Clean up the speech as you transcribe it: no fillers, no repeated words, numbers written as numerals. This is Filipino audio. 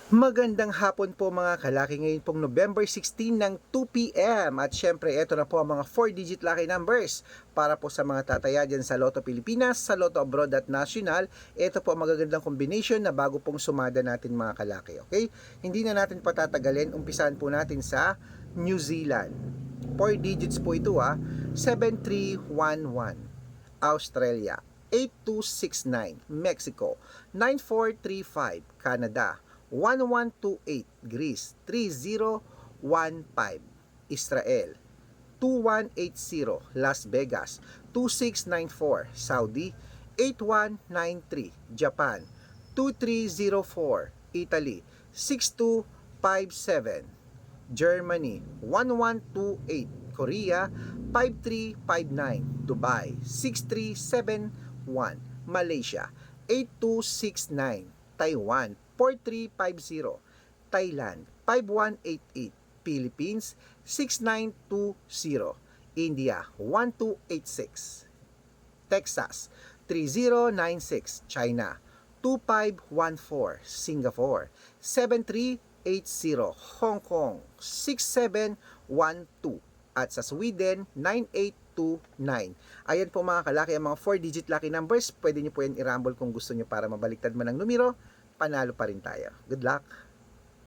Magandang hapon po mga kalaki, ngayon pong November 16 ng 2 p.m. At syempre, ito na po ang mga 4-digit lucky numbers para po sa mga tataya dyan sa Lotto Pilipinas, sa Lotto Abroad at National. Ito po ang magagandang combination na bago pong sumada natin mga kalaki. Okay? Hindi na natin patatagalin, umpisahan po natin sa New Zealand. 4 digits po ito 7311. Australia 8269. Mexico 9435. Canada 1128. Greece 3015. Israel 2180. Las Vegas 2694. Saudi 8193. Japan 2304. Italy 6257. Germany 1128. Korea 5359. Dubai 6371. Malaysia 8269. Taiwan 4350. Thailand 5188. Philippines 6920. India 1286. Texas 3096. China 2514. Singapore 7380. Hong Kong 6712. At sa Sweden 9829. Ayan po mga kalaki ang mga 4-digit lucky numbers. Pwede nyo po yan i-rumble kung gusto nyo para mabaliktad man ang numero. Panalo pa rin tayo. Good luck!